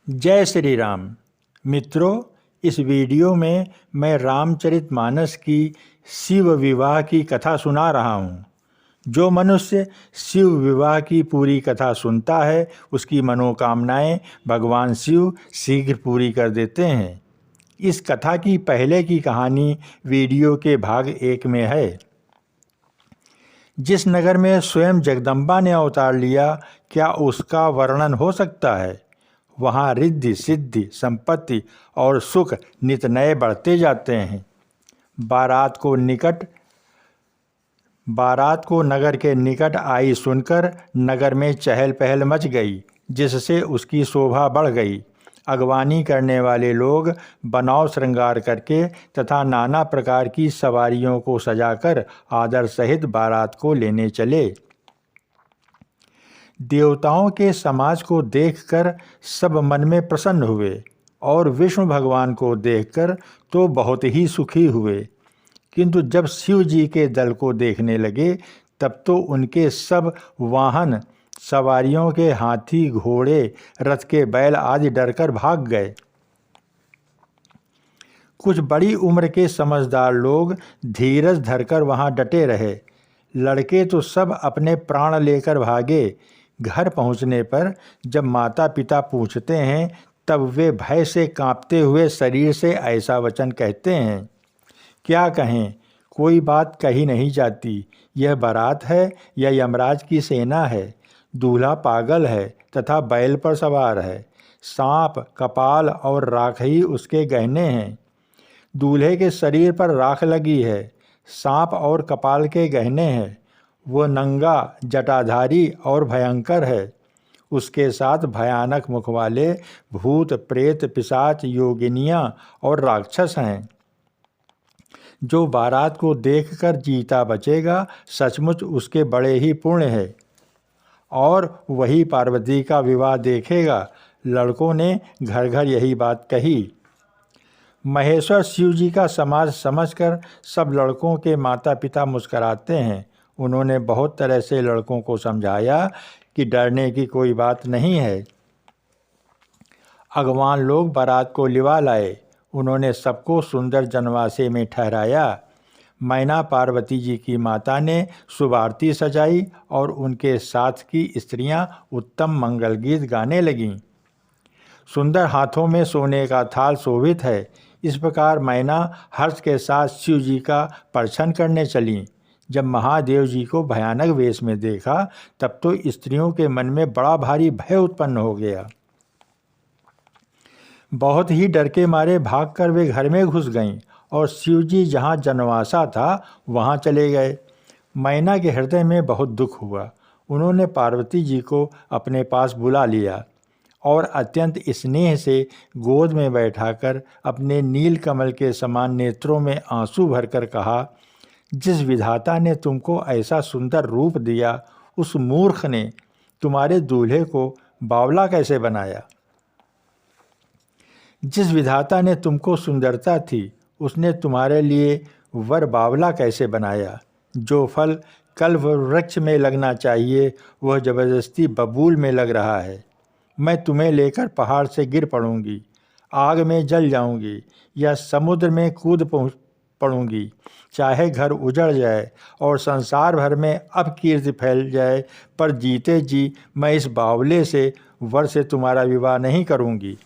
जय श्री राम। मित्रों, इस वीडियो में मैं रामचरितमानस की शिव विवाह की कथा सुना रहा हूँ। जो मनुष्य शिव विवाह की पूरी कथा सुनता है उसकी मनोकामनाएं भगवान शिव शीघ्र पूरी कर देते हैं। इस कथा की पहले की कहानी वीडियो के भाग 1 में है। जिस नगर में स्वयं जगदम्बा ने अवतार लिया, क्या उसका वर्णन हो सकता है? वहाँ रिद्धि सिद्धि संपत्ति और सुख नित नए बढ़ते जाते हैं। बारात को नगर के निकट आई सुनकर नगर में चहल पहल मच गई, जिससे उसकी शोभा बढ़ गई। अगवानी करने वाले लोग बनाव श्रृंगार करके तथा नाना प्रकार की सवारियों को सजाकर आदर सहित बारात को लेने चले। देवताओं के समाज को देखकर सब मन में प्रसन्न हुए और विष्णु भगवान को देखकर तो बहुत ही सुखी हुए, किंतु जब शिव जी के दल को देखने लगे तब तो उनके सब वाहन सवारियों के हाथी घोड़े रथ के बैल आदि डरकर भाग गए। कुछ बड़ी उम्र के समझदार लोग धीरज धरकर वहां डटे रहे। लड़के तो सब अपने प्राण लेकर भागे। घर पहुंचने पर जब माता पिता पूछते हैं तब वे भय से कांपते हुए शरीर से ऐसा वचन कहते हैं। क्या कहें, कोई बात कही नहीं जाती। यह बारात है या यमराज की सेना है? दूल्हा पागल है तथा बैल पर सवार है। सांप, कपाल और राख ही उसके गहने हैं। दूल्हे के शरीर पर राख लगी है, सांप और कपाल के गहने हैं। वो नंगा, जटाधारी और भयंकर है। उसके साथ भयानक मुख वाले भूत, प्रेत, पिशाच, योगिनियाँ और राक्षस हैं। जो बारात को देखकर जीता बचेगा, सचमुच उसके बड़े ही पुण्य है और वही पार्वती का विवाह देखेगा। लड़कों ने घर घर यही बात कही। महेश्वर शिव जी का समाज समझकर सब लड़कों के माता पिता मुस्कराते हैं। उन्होंने बहुत तरह से लड़कों को समझाया कि डरने की कोई बात नहीं है। अगवान लोग बारात को लिवा लाए। उन्होंने सबको सुंदर जनवासे में ठहराया। मैना पार्वती जी की माता ने शुभ आरती सजाई और उनके साथ की स्त्रियां उत्तम मंगल गीत गाने लगीं। सुंदर हाथों में सोने का थाल शोभित है। इस प्रकार मैना हर्ष के साथ शिव जी का प्रदर्शन करने चलीं। जब महादेव जी को भयानक वेश में देखा तब तो स्त्रियों के मन में बड़ा भारी भय उत्पन्न हो गया। बहुत ही डर के मारे भागकर वे घर में घुस गईं और शिव जी जहाँ जनवासा था वहाँ चले गए। मैना के हृदय में बहुत दुख हुआ। उन्होंने पार्वती जी को अपने पास बुला लिया और अत्यंत स्नेह से गोद में बैठाकर अपने नील कमल के समान नेत्रों में आंसू भरकर कहा, जिस विधाता ने तुमको ऐसा सुंदर रूप दिया, उस मूर्ख ने तुम्हारे दूल्हे को बावला कैसे बनाया? जिस विधाता ने तुमको सुंदरता थी, उसने तुम्हारे लिए वर बावला कैसे बनाया? जो फल कल्प वृक्ष में लगना चाहिए वह जबरदस्ती बबूल में लग रहा है। मैं तुम्हें लेकर पहाड़ से गिर पड़ूंगी, आग में जल जाऊंगी या समुद्र में कूद पड़ूंगी। चाहे घर उजड़ जाए और संसार भर में अपकीर्ति फैल जाए, पर जीते जी मैं इस बावले से वर से तुम्हारा विवाह नहीं करूंगी।